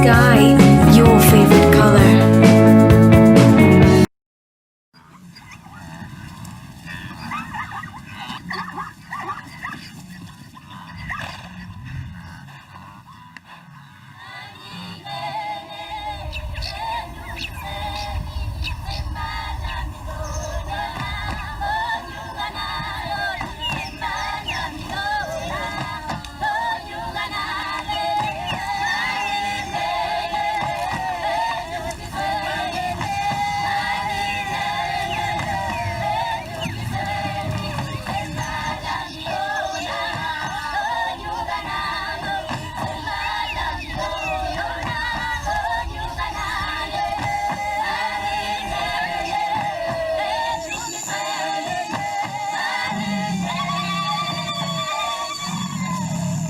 sky your favorite color.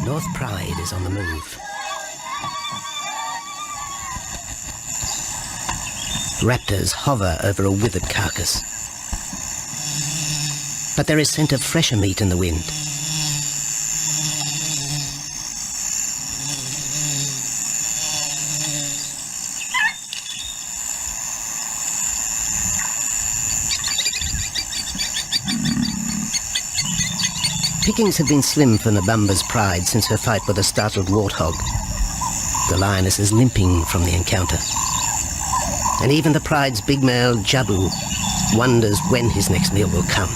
North Pride is on the move. Raptors hover over a withered carcass. But there is scent of fresher meat in the wind. Pickings have been slim for Nabamba's pride since her fight with a startled warthog. The lioness is limping from the encounter. And even the pride's big male, Jabu, wonders when his next meal will come.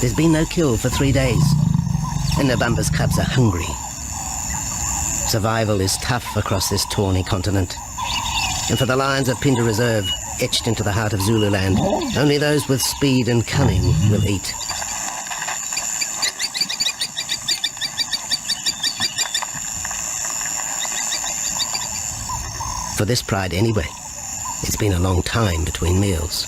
There's been no kill for 3 days, and Nabamba's cubs are hungry. Survival is tough across this tawny continent. And for the lions of Pinda Reserve, etched into the heart of Zululand, only those with speed and cunning will eat. For this pride anyway, it's been a long time between meals.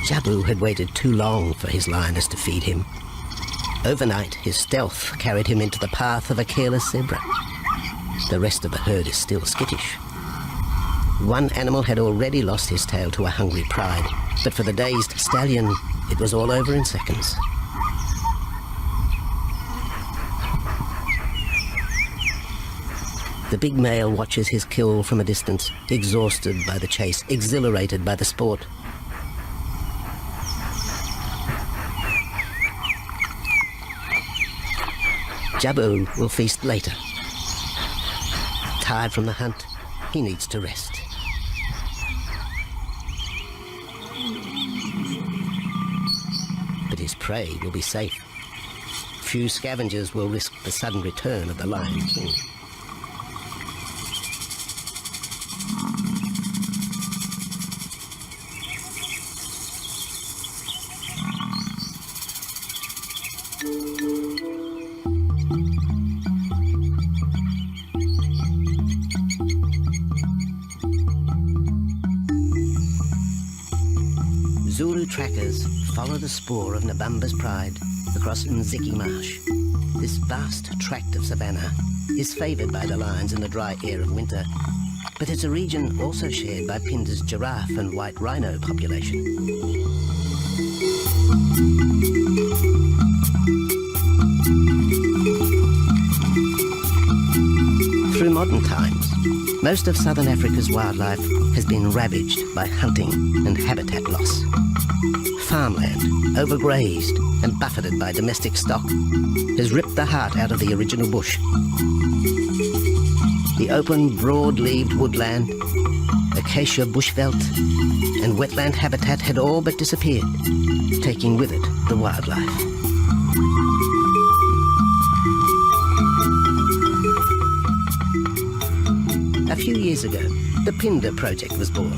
Jabu had waited too long for his lioness to feed him. Overnight, his stealth carried him into the path of a careless zebra. The rest of the herd is still skittish. One animal had already lost his tail to a hungry pride, but for the dazed stallion, it was all over in seconds. The big male watches his kill from a distance, exhausted by the chase, exhilarated by the sport. Jabu will feast later. Tired from the hunt, he needs to rest. But his prey will be safe. Few scavengers will risk the sudden return of the Lion King. Zulu trackers follow the spoor of Nabamba's pride across Nziki Marsh. This vast tract of savanna is favoured by the lions in the dry air of winter, but it's a region also shared by Pinda's giraffe and white rhino population. Through modern times, Most of southern Africa's wildlife has been ravaged by hunting and habitat loss. Farmland, overgrazed and buffeted by domestic stock, has ripped the heart out of the original bush. The open, broad-leaved woodland, acacia bushveld, and wetland habitat had all but disappeared, taking with it the wildlife. A few years ago, the Phinda project was born.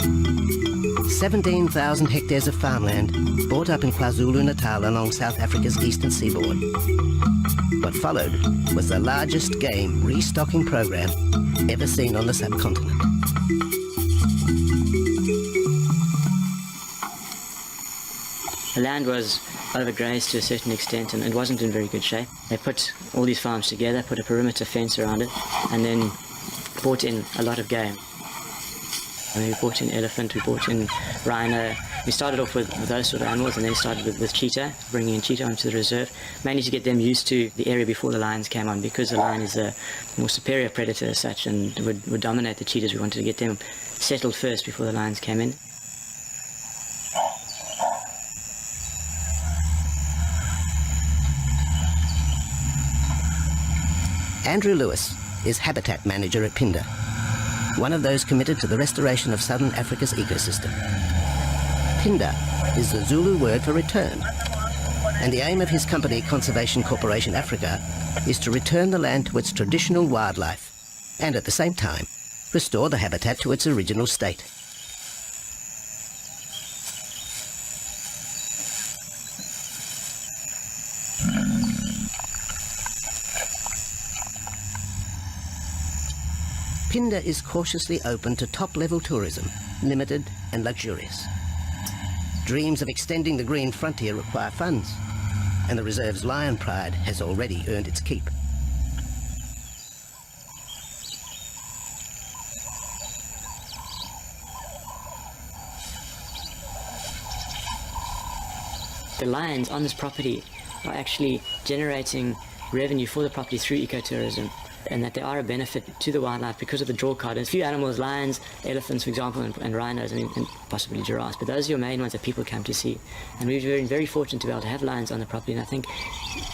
17,000 hectares of farmland bought up in KwaZulu-Natal along South Africa's eastern seaboard. What followed was the largest game restocking program ever seen on the subcontinent. The land was overgrazed to a certain extent and it wasn't in very good shape. They put all these farms together, put a perimeter fence around it, and then brought in a lot of game. I mean, we brought in elephant, we brought in rhino. We started off with those sort of animals and then started with cheetah, bringing in cheetah onto the reserve, mainly to get them used to the area before the lions came on, because the lion is a more superior predator as such and would dominate the cheetahs. We wanted to get them settled first before the lions came in. Andrew Lewis is habitat manager at Phinda, one of those committed to the restoration of southern Africa's ecosystem. Phinda is the Zulu word for return, and the aim of his company, Conservation Corporation Africa, is to return the land to its traditional wildlife and at the same time restore the habitat to its original state. Phinda is cautiously open to top-level tourism, limited and luxurious. Dreams of extending the green frontier require funds, and the reserve's lion pride has already earned its keep. The lions on this property are actually generating revenue for the property through ecotourism, and that they are a benefit to the wildlife because of the draw card. And a few animals, lions, elephants, for example, and rhinos, and possibly giraffes, but those are your main ones that people come to see. And we've been very fortunate to be able to have lions on the property, and I think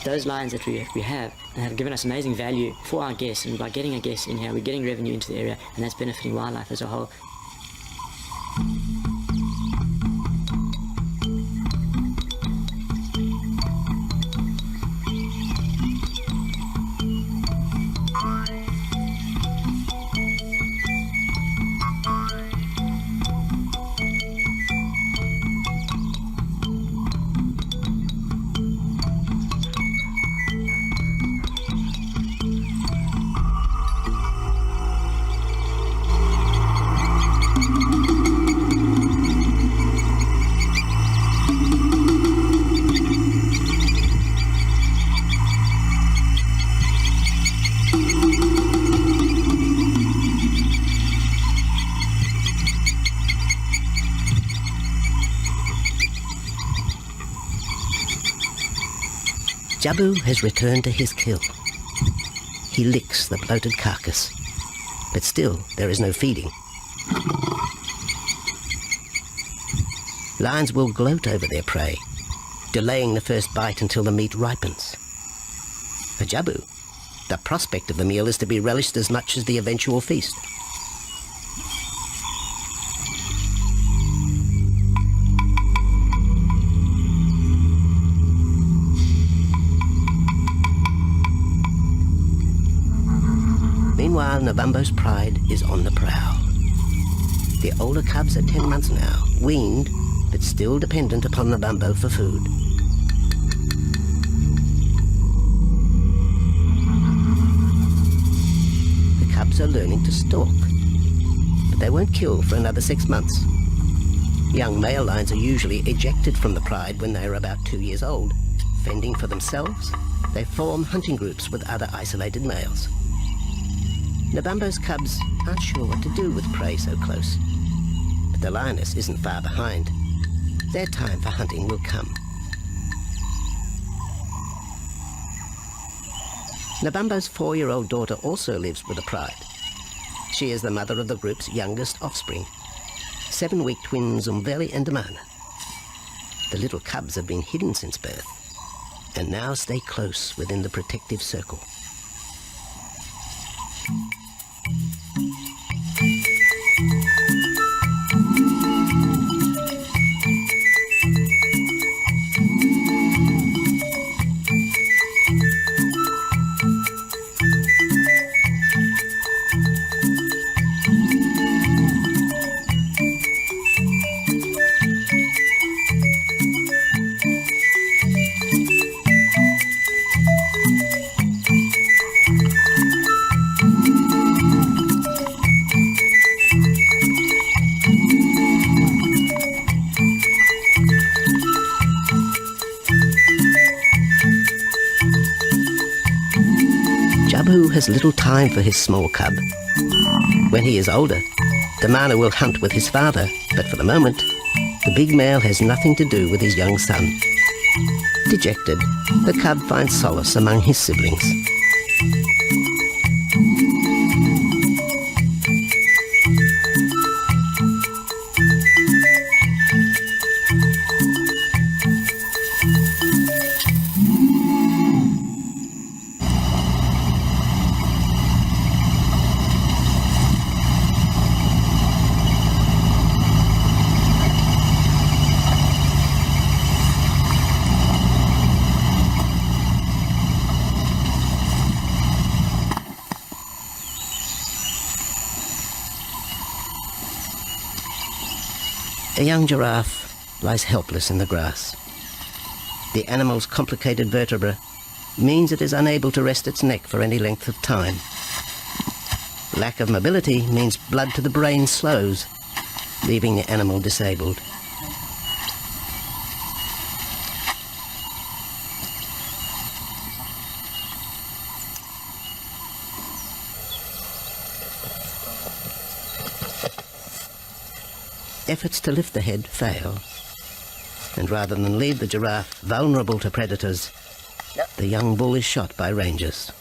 those lions that we have given us amazing value for our guests, and by getting our guests in here, we're getting revenue into the area, and that's benefiting wildlife as a whole. Jabu has returned to his kill. He licks the bloated carcass, but still there is no feeding. Lions will gloat over their prey, delaying the first bite until the meat ripens. For Jabu, the prospect of the meal is to be relished as much as the eventual feast. Meanwhile, Nabambo's pride is on the prowl. The older cubs are 10 months now, weaned, but still dependent upon Nabambo for food. The cubs are learning to stalk, but they won't kill for another 6 months. Young male lions are usually ejected from the pride when they are about 2 years old. Fending for themselves, they form hunting groups with other isolated males. Nabambo's cubs aren't sure what to do with prey so close, but the lioness isn't far behind. Their time for hunting will come. Nabambo's 4-year-old daughter also lives with the pride. She is the mother of the group's youngest offspring, 7-week twins Umveli and Damana. The little cubs have been hidden since birth, and now stay close within the protective circle. Jabu has little time for his small cub. When he is older, Damana will hunt with his father, but for the moment, the big male has nothing to do with his young son. Dejected, the cub finds solace among his siblings. A young giraffe lies helpless in the grass. The animal's complicated vertebra means it is unable to rest its neck for any length of time. Lack of mobility means blood to the brain slows, leaving the animal disabled. Efforts to lift the head fail, and rather than leave the giraffe vulnerable to predators, the young bull is shot by rangers.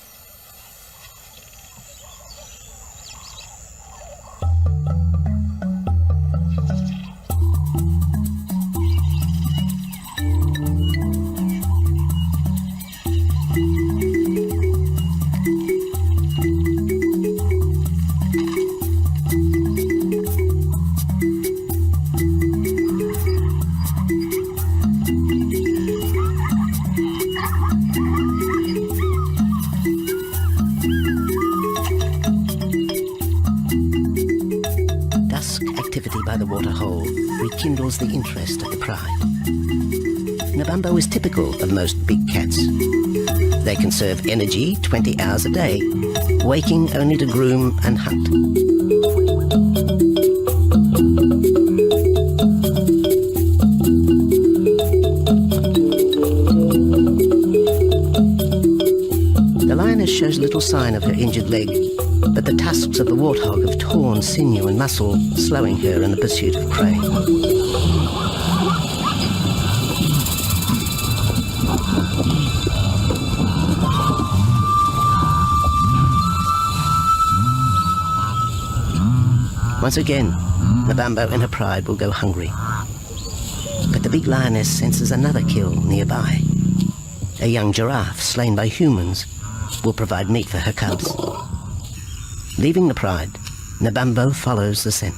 By the waterhole rekindles the interest of the pride. Nabambo is typical of most big cats. They conserve energy 20 hours a day, waking only to groom and hunt. The lioness shows little sign of her injured leg, but the tusks of the warthog have torn sinew and muscle, slowing her in the pursuit of prey. Once again, Nabambo in her pride will go hungry. But the big lioness senses another kill nearby. A young giraffe slain by humans will provide meat for her cubs. Leaving the pride, Nabambo follows the scent.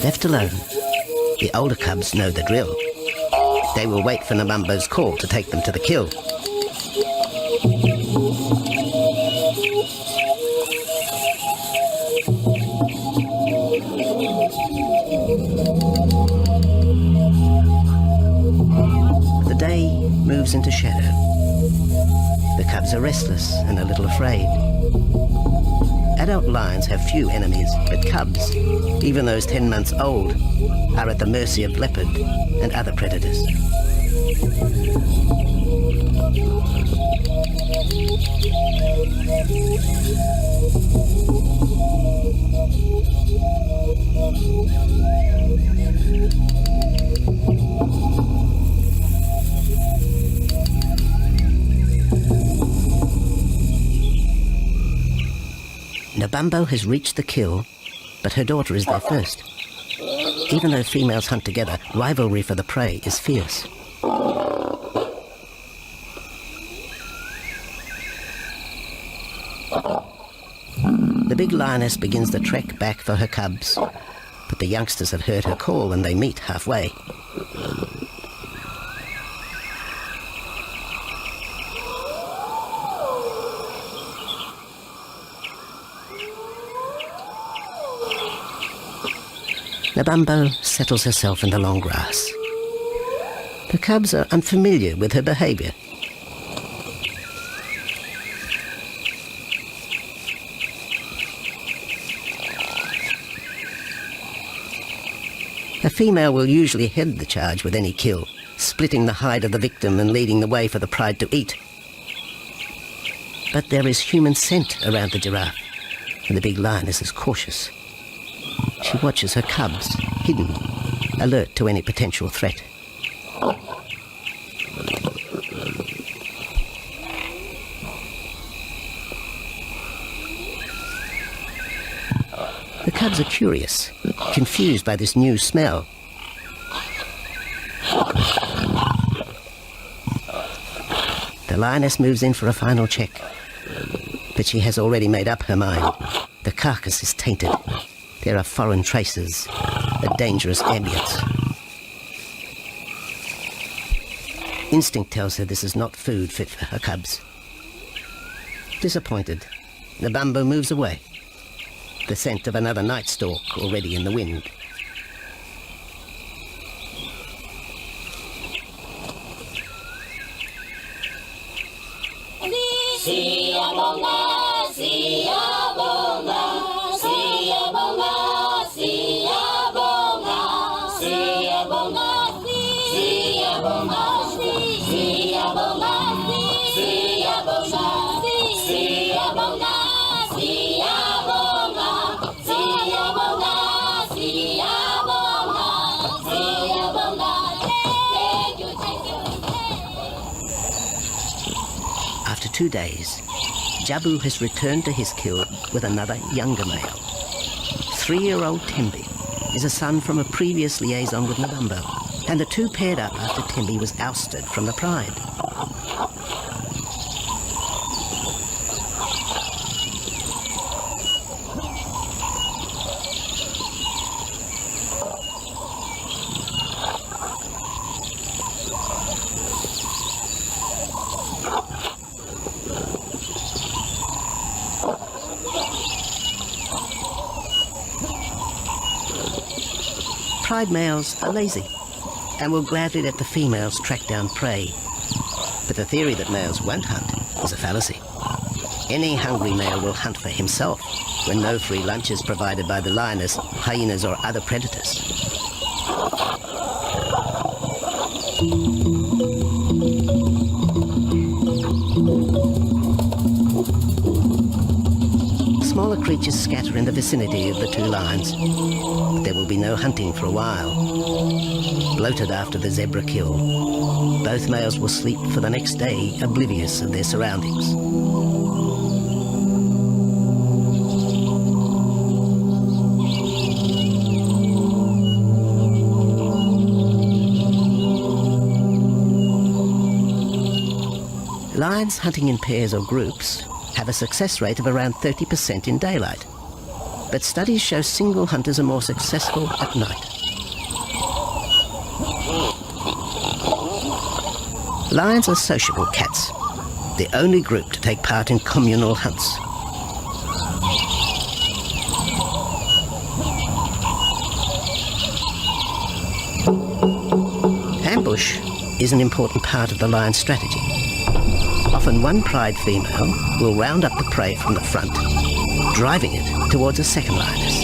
Left alone, the older cubs know the drill. They will wait for Nabambo's call to take them to the kill. The day moves into shadow. The cubs are restless and a little afraid. Adult lions have few enemies, but cubs, even those 10 months old, are at the mercy of leopard and other predators. Nabambo has reached the kill, but her daughter is there first. Even though females hunt together, rivalry for the prey is fierce. The big lioness begins the trek back for her cubs, but the youngsters have heard her call and they meet halfway. Nabambo settles herself in the long grass. The cubs are unfamiliar with her behaviour. A female will usually head the charge with any kill, splitting the hide of the victim and leading the way for the pride to eat. But there is human scent around the giraffe, and the big lioness is cautious. She watches her cubs, hidden, alert to any potential threat. The cubs are curious, confused by this new smell. The lioness moves in for a final check, but she has already made up her mind. The carcass is tainted. There are foreign traces, a dangerous ambience. Instinct tells her this is not food fit for her cubs. Disappointed, Nabambo moves away, the scent of another night stalk already in the wind. After 2 days, Jabu has returned to his kill with another younger male. 3-year-old Tembi is a son from a previous liaison with Nabambo, and the two paired up after Tembi was ousted from the pride. Pride males are lazy and will gladly let the females track down prey. But the theory that males won't hunt is a fallacy. Any hungry male will hunt for himself when no free lunch is provided by the lioness, hyenas or other predators. Smaller creatures scatter in the vicinity of the two lions. There will be no hunting for a while. Bloated after the zebra kill, both males will sleep for the next day, oblivious of their surroundings. Lions hunting in pairs or groups have a success rate of around 30% in daylight, but studies show single hunters are more successful at night. Lions are sociable cats, the only group to take part in communal hunts. Ambush is an important part of the lion's strategy. Often one pride female will round up the prey from the front, driving it towards a second lioness.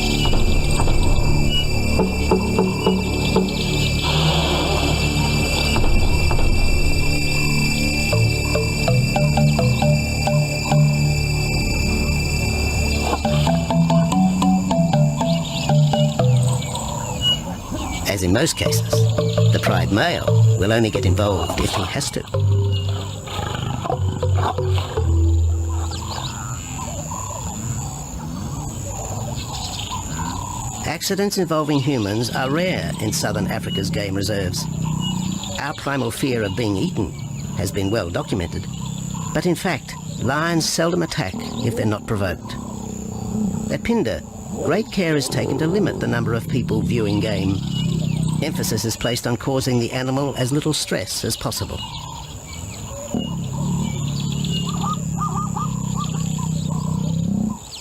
As in most cases, the pride male will only get involved if he has to. Accidents involving humans are rare in southern Africa's game reserves. Our primal fear of being eaten has been well documented, but in fact, lions seldom attack if they're not provoked. At Phinda, great care is taken to limit the number of people viewing game. Emphasis is placed on causing the animal as little stress as possible.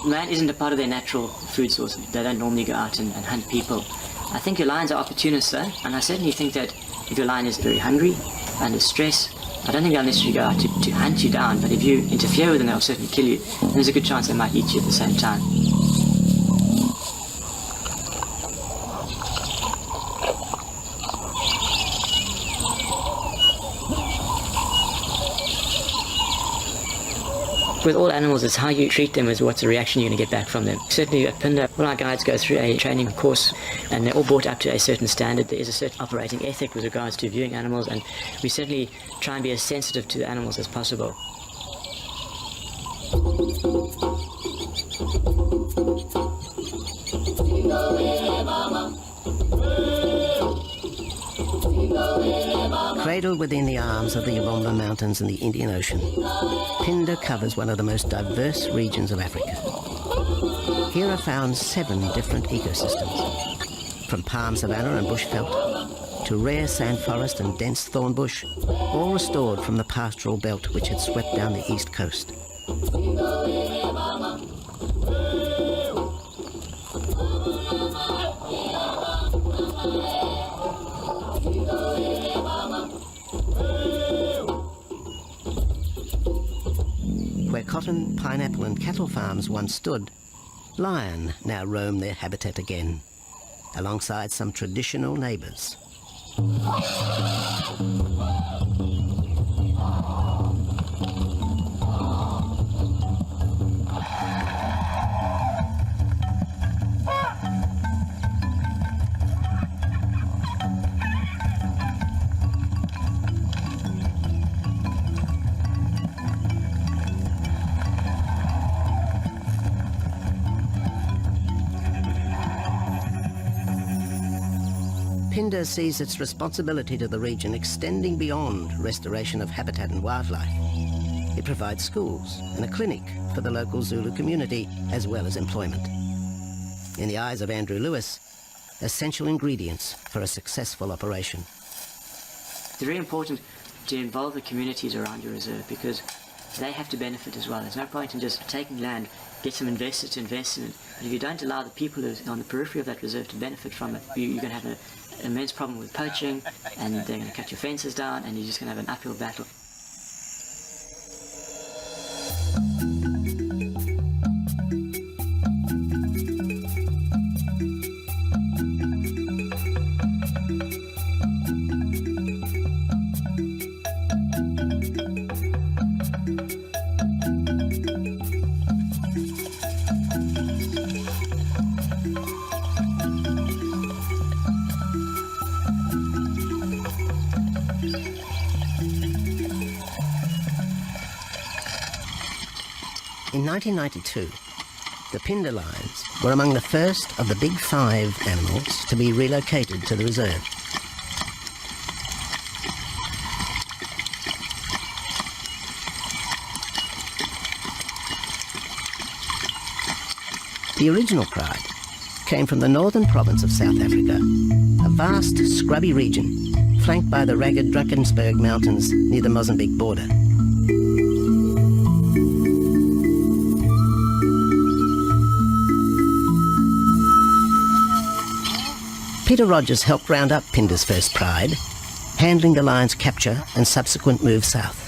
Man isn't a part of their natural food source. They don't normally go out and hunt people. I think your lions are opportunists though, and I certainly think that if your lion is very hungry, under stress, I don't think they'll necessarily go out to hunt you down, but if you interfere with them, they'll certainly kill you. And there's a good chance they might eat you at the same time. With all animals, it's how you treat them is what's the reaction you're going to get back from them. Certainly at Phinda, all our guides go through a training course and they're all brought up to a certain standard. There is a certain operating ethic with regards to viewing animals, and we certainly try and be as sensitive to the animals as possible. Cradled within the arms of the Ubomba Mountains and the Indian Ocean, Phinda covers one of the most diverse regions of Africa. Here are found 7 different ecosystems, from palm savanna and bushveld to rare sand forest and dense thorn bush, all restored from the pastoral belt which had swept down the east coast. Where cotton, pineapple and cattle farms once stood, lion now roam their habitat again, alongside some traditional neighbours. Phinda sees its responsibility to the region extending beyond restoration of habitat and wildlife. It provides schools and a clinic for the local Zulu community, as well as employment. In the eyes of Andrew Lewis, essential ingredients for a successful operation. It's very important to involve the communities around your reserve because they have to benefit as well. There's no point in just taking land, get some investors to invest in it. But if you don't allow the people who are on the periphery of that reserve to benefit from it, you're going to have an immense problem with poaching, and they're going to cut your fences down, and you're just going to have an uphill battle. In 1992, the Phinda lions were among the first of the big 5 animals to be relocated to the reserve. The original pride came from the northern province of South Africa, a vast scrubby region flanked by the ragged Drakensberg Mountains near the Mozambique border. Peter Rogers helped round up Phinda's first pride, handling the lion's capture and subsequent move south.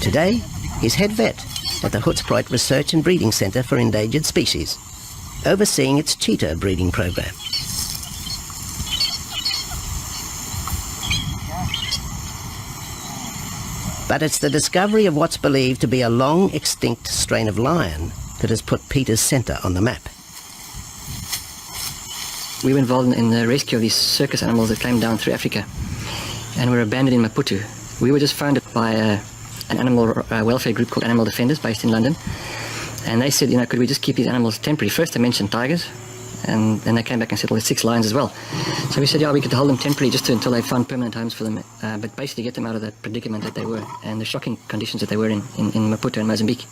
Today, he's head vet at the Hoedspruit Research and Breeding Centre for Endangered Species, overseeing its cheetah breeding program. But it's the discovery of what's believed to be a long-extinct strain of lion that has put Peter's centre on the map. We were involved in the rescue of these circus animals that came down through Africa and were abandoned in Maputo. We were just founded by an animal welfare group called Animal Defenders based in London. And they said, could we just keep these animals temporary? First they mentioned tigers, and then they came back and said, well, there's 6 lions as well. So we said, yeah, we could hold them temporarily just until they found permanent homes for them, but basically get them out of that predicament that they were and the shocking conditions that they were in Maputo and Mozambique.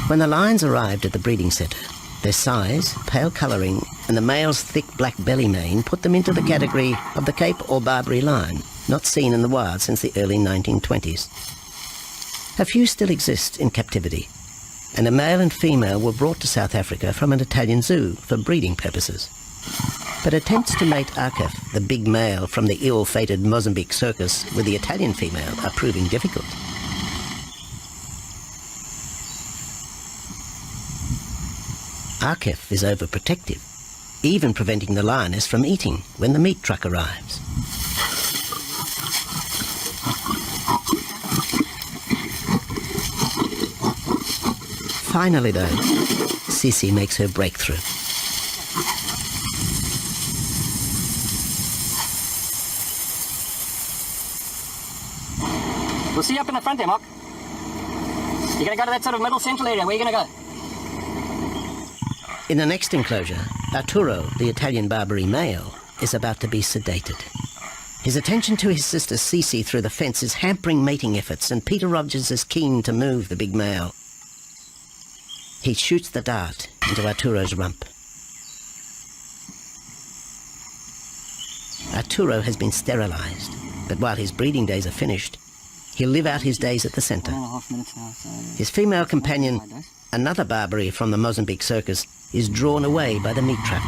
When the lions arrived at the breeding centre, their size, pale colouring, and the male's thick black belly mane put them into the category of the Cape or Barbary lion, not seen in the wild since the early 1920s. A few still exist in captivity, and a male and female were brought to South Africa from an Italian zoo for breeding purposes. But attempts to mate Akef, the big male from the ill-fated Mozambique circus, with the Italian female are proving difficult. Akef is overprotective, even preventing the lioness from eating when the meat truck arrives. Finally though, Sisi makes her breakthrough. We'll see you up in the front there, Mark. You're going to go to that sort of middle central area. Where are you going to go? In the next enclosure, Arturo, the Italian Barbary male, is about to be sedated. His attention to his sister Sisi through the fence is hampering mating efforts, and Peter Rogers is keen to move the big male. He shoots the dart into Arturo's rump. Arturo has been sterilised, but while his breeding days are finished, he'll live out his days at the centre. 1.5 minutes now, so... His female companion, another Barbary from the Mozambique circus, is drawn away by the meat truck.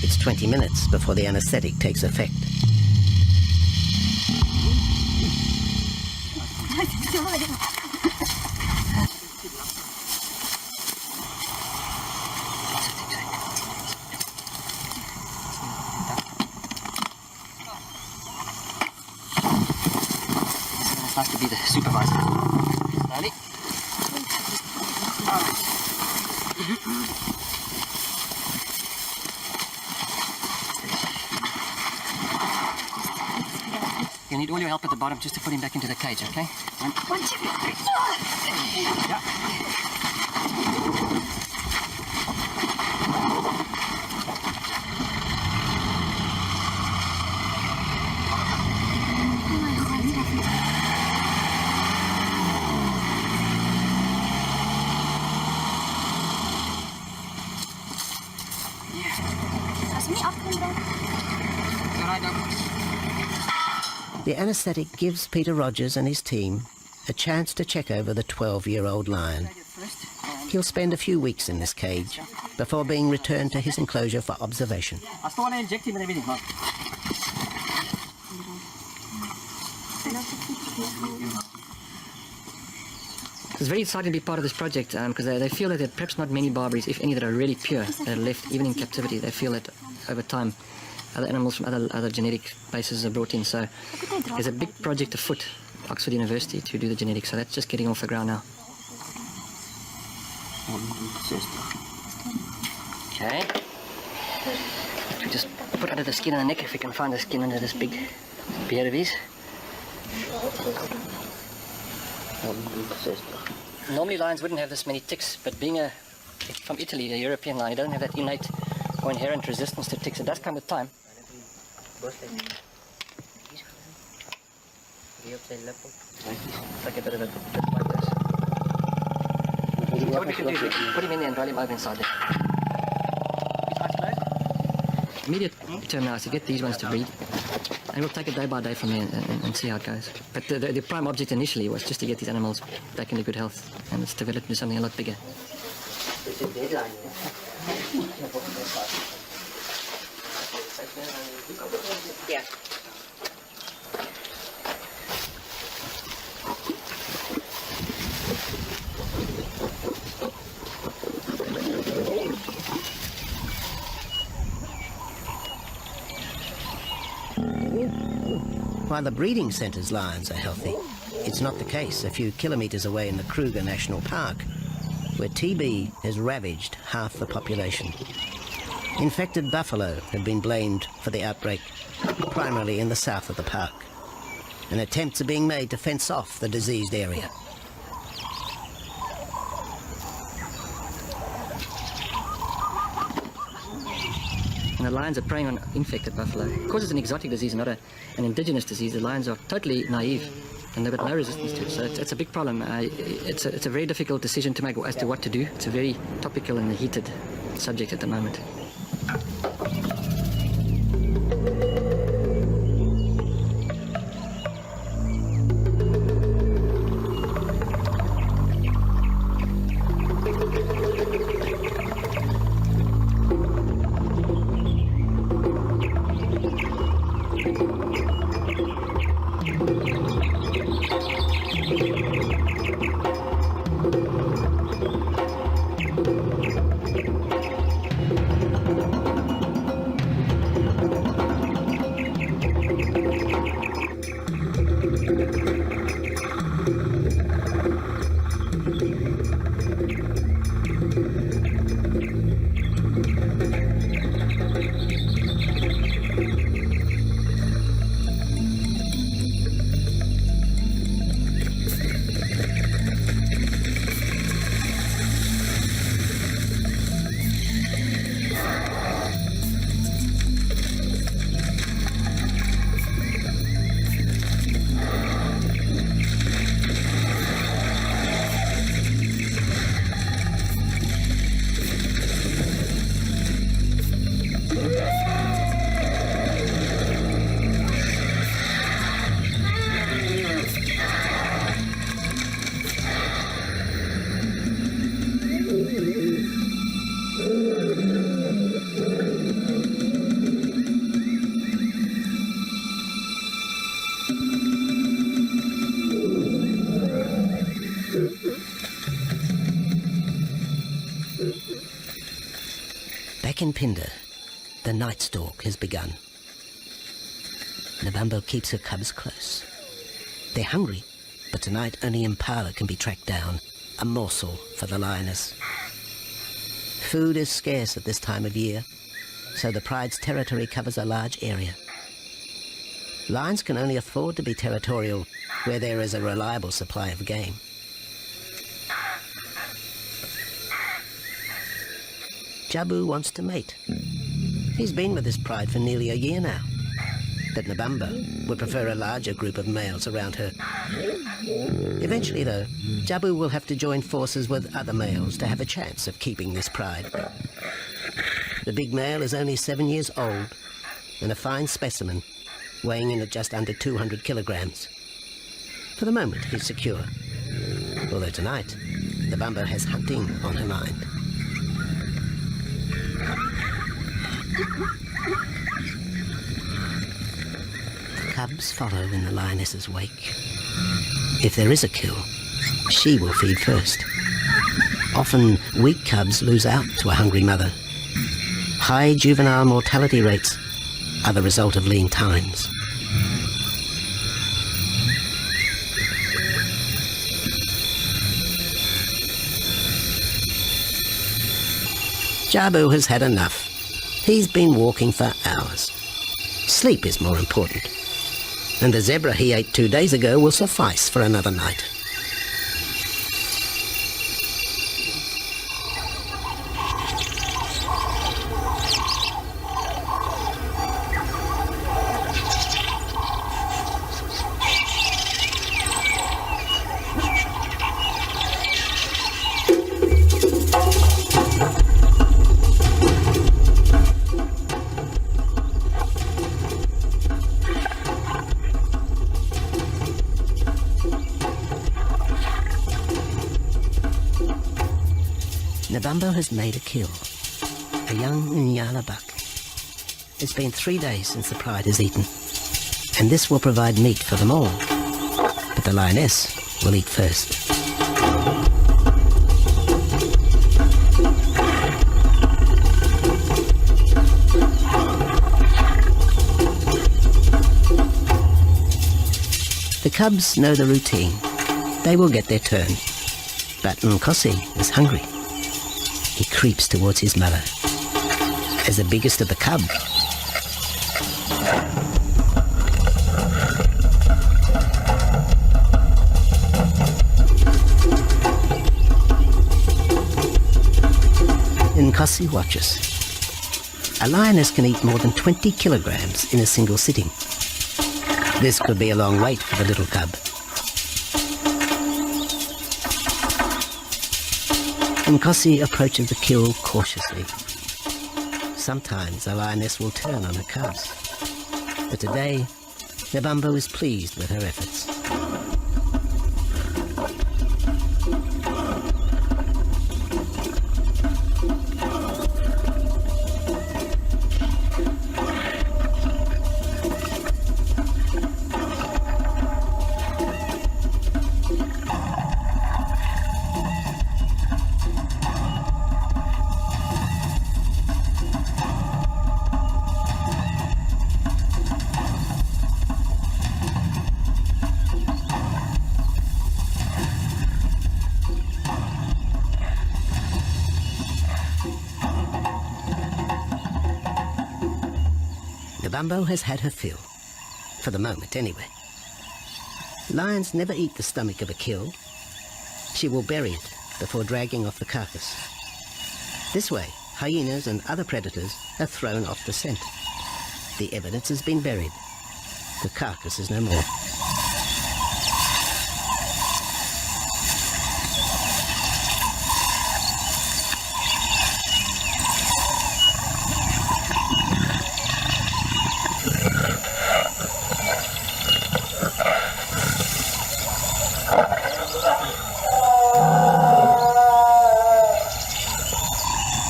It's 20 minutes before the anaesthetic takes effect. Nice to be the supervisor. Slowly. You need all your help at the bottom just to put him back into the cage, okay? One, two, three. Yeah. The anaesthetic gives Peter Rogers and his team a chance to check over the 12-year-old lion. He'll spend a few weeks in this cage before being returned to his enclosure for observation. I still want to inject him and everything, Mark. It's very exciting to be part of this project because they feel that there are perhaps not many Barbaries, if any, that are really pure, that are left even in captivity. They feel that over time other animals from other genetic bases are brought in. So there's a big project afoot, Oxford University, to do the genetics. So that's just getting off the ground now. Okay. We just put under the skin on the neck if we can find the skin under this big beard of his. Normally lions wouldn't have this many ticks, but being from Italy, a European lion, he doesn't have that innate or inherent resistance to ticks. It does come with time. Like a bit of a bit like this. So what we can do is we can put him in there and roll him over inside there. Immediate term now is to get these ones to breed. And we'll take it day by day from there and see how it goes. But the prime object initially was just to get these animals back into good health, and it's developed into something a lot bigger. Yeah. While the breeding centre's lions are healthy, it's not the case a few kilometres away in the Kruger National Park, where TB has ravaged half the population. Infected buffalo have been blamed for the outbreak, primarily in the south of the park, and attempts are being made to fence off the diseased area. And the lions are preying on infected buffalo. Because it's an exotic disease, not an indigenous disease, the lions are totally naive and they've got no resistance to it. So it's a big problem. It's a very difficult decision to make as to what to do. It's a very topical and heated subject at the moment. Back in Phinda, the night stalk has begun. Nabambo keeps her cubs close. They're hungry, but tonight only Impala can be tracked down, a morsel for the lioness. Food is scarce at this time of year, so the pride's territory covers a large area. Lions can only afford to be territorial where there is a reliable supply of game. Jabu wants to mate. He's been with his pride for nearly a year now. But Nabambo would prefer a larger group of males around her. Eventually, though, Jabu will have to join forces with other males to have a chance of keeping this pride. The big male is only 7 years old and a fine specimen, weighing in at just under 200 kilograms. For the moment, he's secure. Although tonight, Nabambo has hunting on her mind. The cubs follow in the lioness's wake. If there is a kill, she will feed first. Often, weak cubs lose out to a hungry mother. High juvenile mortality rates are the result of lean times. Jabu has had enough. He's been walking for hours. Sleep is more important. And the zebra he ate 2 days ago will suffice for another night. Nabambo has made a kill, a young Nyala buck. It's been 3 days since the pride is eaten, and this will provide meat for them all. But the lioness will eat first. The cubs know the routine. They will get their turn. But Nkosi is hungry. He creeps towards his mother. As the biggest of the cub, Nkosi watches. A lioness can eat more than 20 kilograms in a single sitting. This could be a long wait for the little cub. Nkosi approaches the kill cautiously. Sometimes a lioness will turn on her cubs. But today, Nabambo is pleased with her efforts. Nabambo has had her fill, for the moment anyway. Lions never eat the stomach of a kill. She will bury it before dragging off the carcass. This way, hyenas and other predators are thrown off the scent. The evidence has been buried. The carcass is no more.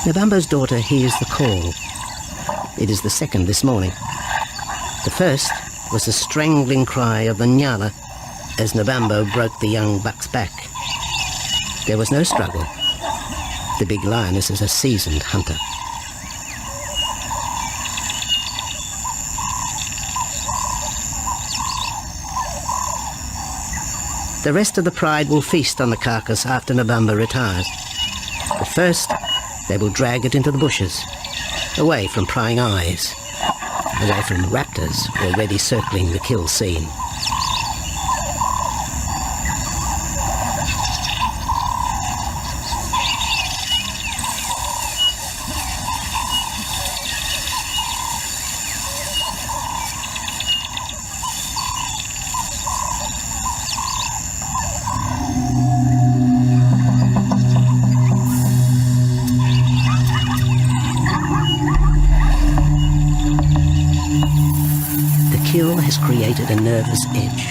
Nabambo's daughter hears the call. It is the second this morning. The first was the strangling cry of the Nyala as Nabambo broke the young buck's back. There was no struggle. The big lioness is a seasoned hunter. The rest of the pride will feast on the carcass after Nabambo retires. But first, they will drag it into the bushes, away from prying eyes, away from raptors already circling the kill scene. Has created a nervous edge.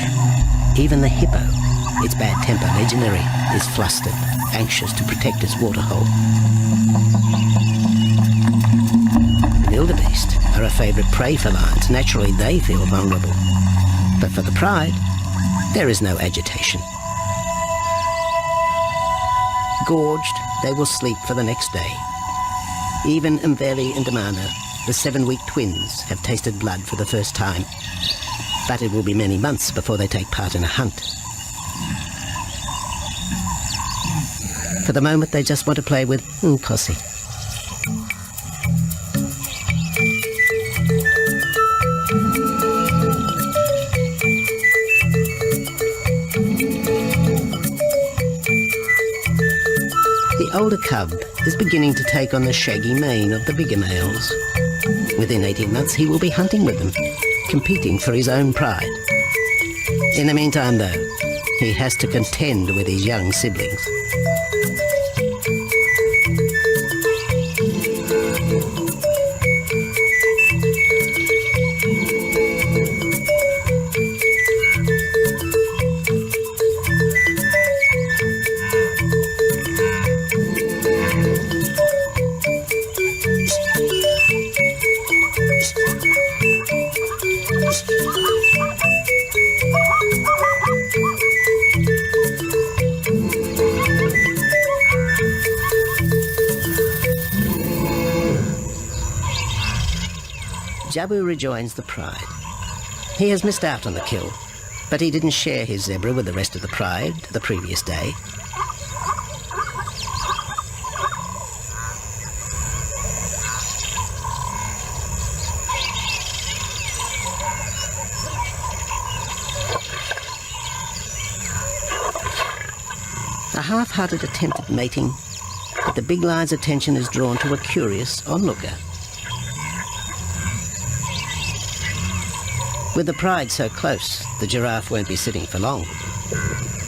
Even the hippo, its bad temper legendary, is flustered, anxious to protect its waterhole. The wildebeest are a favourite prey for lions. Naturally, they feel vulnerable. But for the pride, there is no agitation. Gorged, they will sleep for the next day. Even Mveli and Damana, the 7-week twins, have tasted blood for the first time. But it will be many months before they take part in a hunt. For the moment, they just want to play with Nkosi. The older cub is beginning to take on the shaggy mane of the bigger males. Within 18 months, he will be hunting with them, competing for his own pride. In the meantime, though, he has to contend with his young siblings. Jabu rejoins the pride. He has missed out on the kill, But he didn't share his zebra with the rest of the pride the previous day. A half-hearted attempt at mating, but the big lion's attention is drawn to a curious onlooker. With the pride so close, the giraffe won't be sitting for long.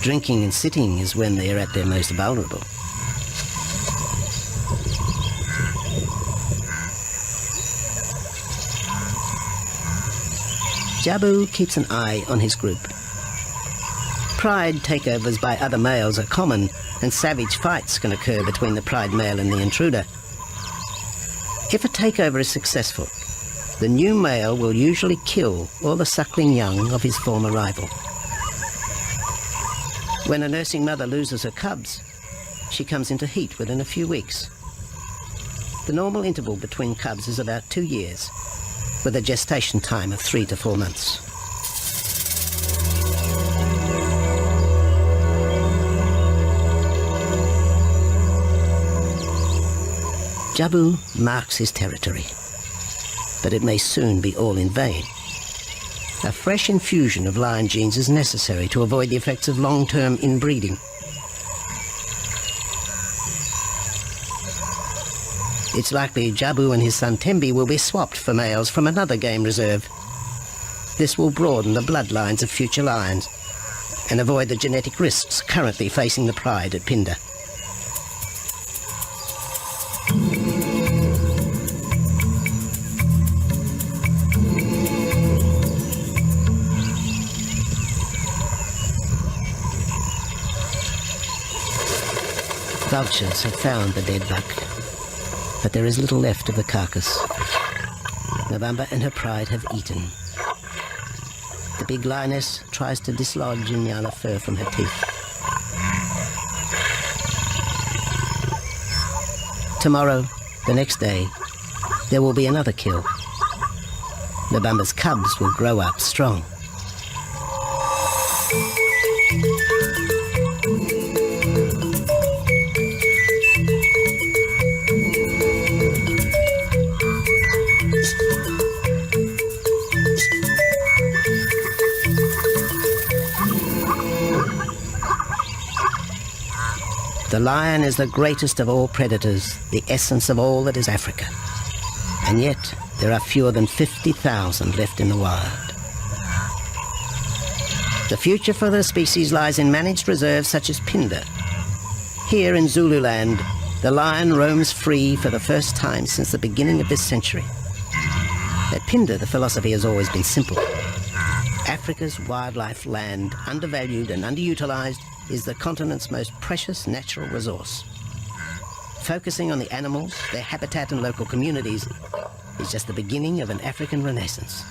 Drinking and sitting is when they are at their most vulnerable. Jabu keeps an eye on his group. Pride takeovers by other males are common, and savage fights can occur between the pride male and the intruder. If a takeover is successful, the new male will usually kill all the suckling young of his former rival. When a nursing mother loses her cubs, she comes into heat within a few weeks. The normal interval between cubs is about 2 years, with a gestation time of 3 to 4 months. Jabu marks his territory, but it may soon be all in vain. A fresh infusion of lion genes is necessary to avoid the effects of long-term inbreeding. It's likely Jabu and his son Tembi will be swapped for males from another game reserve. This will broaden the bloodlines of future lions and avoid the genetic risks currently facing the pride at Phinda. Vultures have found the dead buck, but there is little left of the carcass. November and her pride have eaten. The big lioness tries to dislodge Inyala fur from her teeth. Tomorrow, the next day, there will be another kill. November's cubs will grow up strong. The lion is the greatest of all predators, the essence of all that is Africa. And yet, there are fewer than 50,000 left in the wild. The future for the species lies in managed reserves such as Phinda. Here in Zululand, the lion roams free for the first time since the beginning of this century. At Phinda, the philosophy has always been simple. Africa's wildlife land, undervalued and underutilized, is the continent's most precious natural resource. Focusing on the animals, their habitat and local communities is just the beginning of an African renaissance.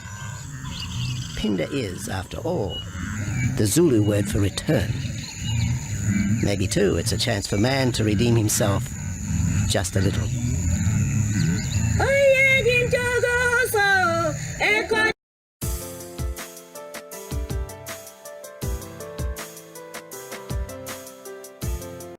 Phinda is, after all, the Zulu word for return. Maybe, too, it's a chance for man to redeem himself just a little.